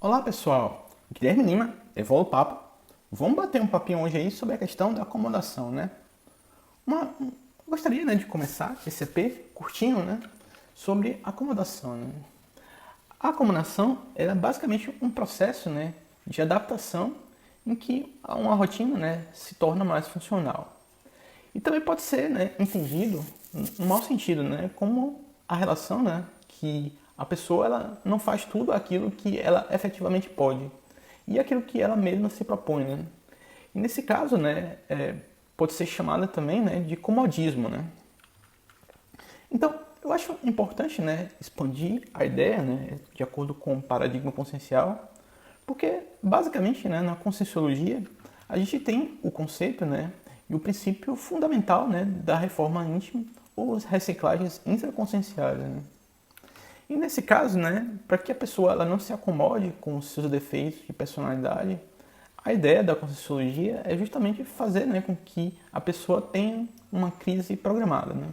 Olá pessoal, Guilherme Lima, Evolo Papo. Vamos bater um papinho hoje aí sobre a questão da acomodação, né? Eu gostaria, né, de começar esse EP curtinho, né, sobre acomodação, né? A acomodação é basicamente um processo, né, de adaptação em que uma rotina, né, se torna mais funcional. E também pode ser, né, entendido no mau sentido, né, como a relação, né, que a pessoa ela não faz tudo aquilo que ela efetivamente pode e aquilo que ela mesma se propõe, né. E nesse caso, né, pode ser chamada também, né, de comodismo, né. Então, eu acho importante, né, expandir a ideia, né, de acordo com o paradigma consciencial, porque basicamente, né, na conscienciologia a gente tem o conceito, né, e o princípio fundamental, né, da reforma íntima ou as reciclagens intraconscienciais, né. E nesse caso, né, para que a pessoa ela não se acomode com os seus defeitos de personalidade, a ideia da conscienciologia é justamente fazer, né, com que a pessoa tenha uma crise programada, né.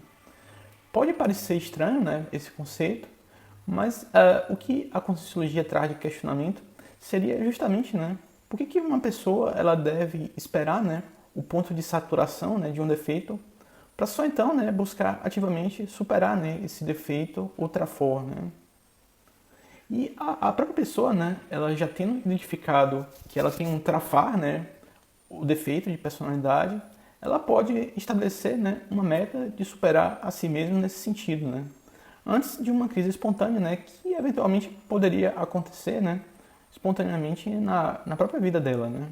Pode parecer estranho, né, esse conceito, mas o que a Conscienciologia traz de questionamento seria justamente, né, por que uma pessoa ela deve esperar, né, o ponto de saturação, né, de um defeito para só então, né, buscar ativamente superar, né, esse defeito outra forma, né? E a própria pessoa, né, ela já tendo identificado que ela tem um trafar, né, o defeito de personalidade, ela pode estabelecer, né, uma meta de superar a si mesma nesse sentido, né, antes de uma crise espontânea, né, que eventualmente poderia acontecer, né, espontaneamente na própria vida dela, né.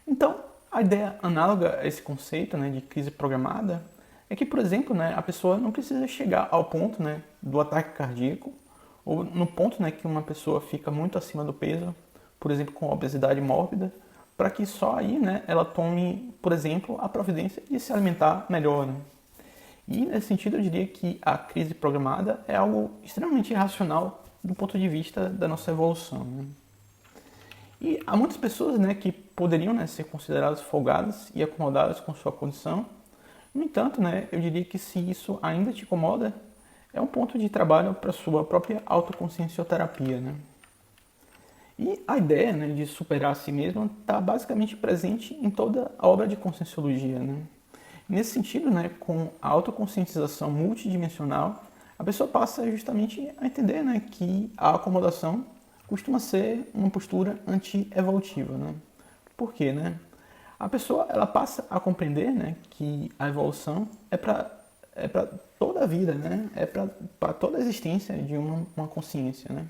Então, a ideia análoga a esse conceito, né, de crise programada é que, por exemplo, né, a pessoa não precisa chegar ao ponto, né, do ataque cardíaco ou no ponto, né, que uma pessoa fica muito acima do peso, por exemplo, com obesidade mórbida, para que só aí, né, ela tome, por exemplo, a providência de se alimentar melhor, né? E nesse sentido eu diria que a crise programada é algo extremamente irracional do ponto de vista da nossa evolução, né? E há muitas pessoas, né, que poderiam, né, ser consideradas folgadas e acomodadas com sua condição. No entanto, né, eu diria que se isso ainda te incomoda, é um ponto de trabalho para a sua própria autoconsciencioterapia, né? E a ideia, né, de superar a si mesmo está basicamente presente em toda a obra de conscienciologia, né? Nesse sentido, né, com a autoconscientização multidimensional, a pessoa passa justamente a entender, né, que a acomodação costuma ser uma postura anti-evolutiva, né? Por quê, né? A pessoa ela passa a compreender, né, que a evolução é para toda a vida, né? É para toda a existência de uma consciência, né?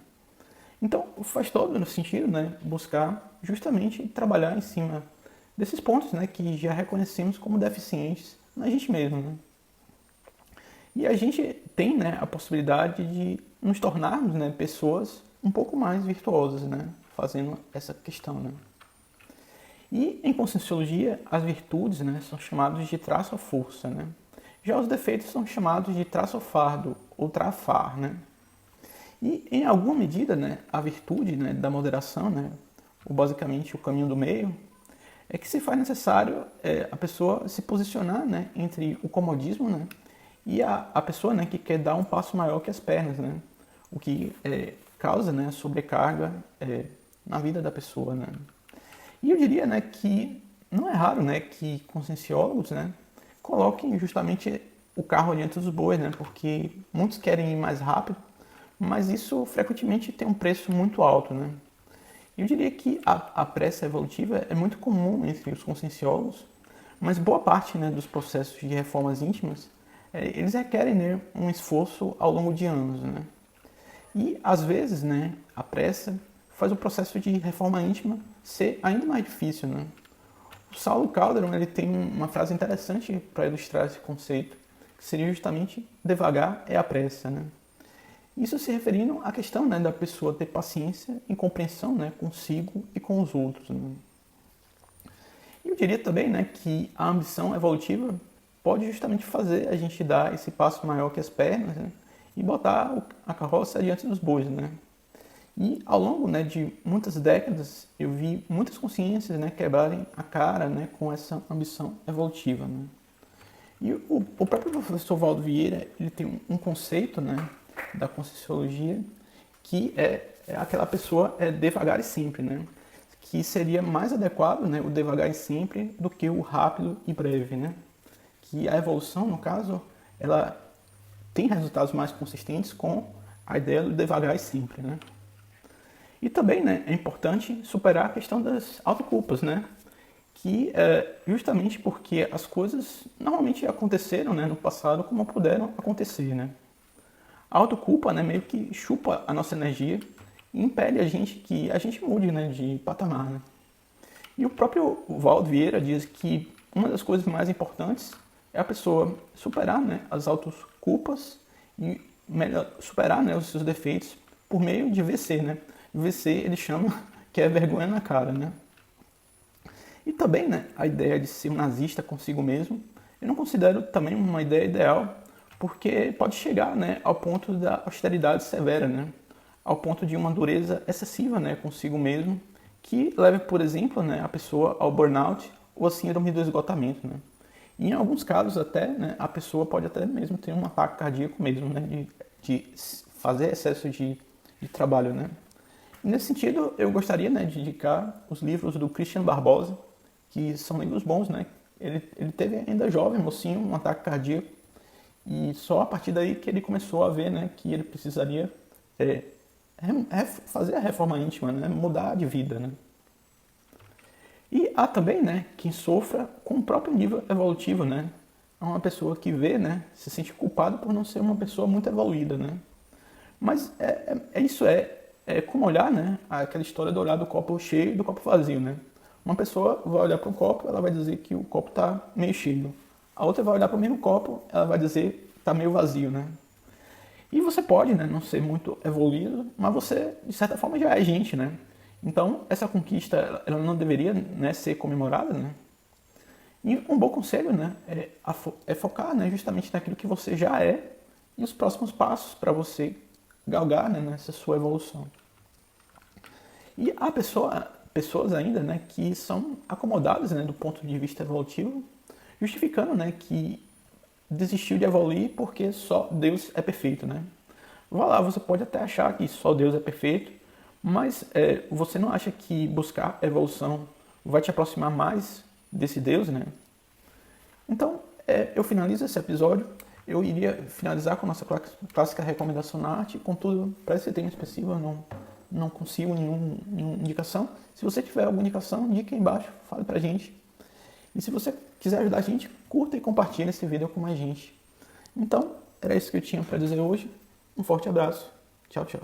Então faz todo no sentido, né, buscar justamente trabalhar em cima desses pontos, né, que já reconhecemos como deficientes na gente mesmo, né? E a gente tem, né, a possibilidade de nos tornarmos, né, pessoas um pouco mais virtuosas, né, fazendo essa questão, né? E em Conscienciologia, as virtudes, né, são chamadas de traço ou força, né? Já os defeitos são chamados de traço ou fardo ou trafar, né? E em alguma medida, né, a virtude, né, da moderação, né, ou basicamente o caminho do meio, é que se faz necessário a pessoa se posicionar, né, entre o comodismo, né, e a pessoa, né, que quer dar um passo maior que as pernas, né, o que causa, né, sobrecarga na vida da pessoa, né. E eu diria, né, que não é raro, né, que conscienciólogos, né, coloquem justamente o carro adiante dos bois, né, porque muitos querem ir mais rápido, mas isso frequentemente tem um preço muito alto, né. Eu diria que a pressa evolutiva é muito comum entre os conscienciólogos, mas boa parte, né, dos processos de reformas íntimas, eles requerem, né, um esforço ao longo de anos, né. E às vezes, né, a pressa faz o processo de reforma íntima ser ainda mais difícil, né. O Saulo Calderon ele tem uma frase interessante para ilustrar esse conceito, que seria justamente devagar é a pressa, né. Isso se referindo à questão, né, da pessoa ter paciência e compreensão, né, consigo e com os outros, né. E eu diria também, né, que a ambição evolutiva pode justamente fazer a gente dar esse passo maior que as pernas, né, e botar a carroça adiante dos bois, né. E ao longo, né, de muitas décadas eu vi muitas consciências, né, quebrarem a cara, né, com essa ambição evolutiva, né. E o próprio professor Valdo Vieira ele tem um conceito, né, da Conscienciologia que é aquela pessoa devagar e sempre, né? Que seria mais adequado, né, o devagar e sempre do que o rápido e breve, né? Que a evolução, no caso, ela tem resultados mais consistentes com a ideia do devagar e sempre, né? E também, né, é importante superar a questão das autoculpas, né? Que é justamente porque as coisas normalmente aconteceram, né, no passado como puderam acontecer, né? A autoculpa, né, meio que chupa a nossa energia e impede a gente que a gente mude, né, de patamar, né? E o próprio Valdo Vieira diz que uma das coisas mais importantes é a pessoa superar, né, as autoculpas e superar, né, os seus defeitos por meio de VC, né? VC ele chama que é vergonha na cara, né? E também, né, a ideia de ser um nazista consigo mesmo, eu não considero também uma ideia ideal, porque pode chegar, né, ao ponto da austeridade severa, né? Ao ponto de uma dureza excessiva, né, consigo mesmo, que leva, por exemplo, né, a pessoa ao burnout ou a síndrome do esgotamento, né? E em alguns casos até, né, a pessoa pode até mesmo ter um ataque cardíaco mesmo, né, de fazer excesso de trabalho, né? E nesse sentido, eu gostaria, né, de indicar os livros do Christian Barbosa, que são livros bons, né? Ele teve ainda jovem, mocinho, um ataque cardíaco, e só a partir daí que ele começou a ver, né, que ele precisaria fazer a reforma íntima, né, mudar de vida, né? E há também, né, quem sofra com o próprio nível evolutivo, né? É uma pessoa que vê, né, se sente culpado por não ser uma pessoa muito evoluída, né? Mas isso é como olhar, né, aquela história do olhar do copo cheio e do copo vazio, né? Uma pessoa vai olhar para o copo, ela vai dizer que o copo está meio cheio. A outra vai olhar para o mesmo copo, ela vai dizer que está meio vazio, né? E você pode, né, não ser muito evoluído, mas você, de certa forma, já é gente, né? Então, essa conquista, ela não deveria, né, ser comemorada, né? E um bom conselho, né, é focar, né, justamente naquilo que você já é e os próximos passos para você galgar, né, nessa sua evolução. E há pessoas ainda, né, que são acomodadas, né, do ponto de vista evolutivo, justificando, né, que desistiu de evoluir porque só Deus é perfeito, né? Vá lá, você pode até achar que só Deus é perfeito, mas você não acha que buscar evolução vai te aproximar mais desse Deus, né? Então, eu finalizo esse episódio. Eu iria finalizar com a nossa clássica recomendação na arte, contudo, para esse tema específico, eu não consigo nenhuma indicação. Se você tiver alguma indicação, indique aí embaixo, fale pra gente. E se você quiser ajudar a gente, curta e compartilhe esse vídeo com mais gente. Então, era isso que eu tinha para dizer hoje. Um forte abraço. Tchau, tchau.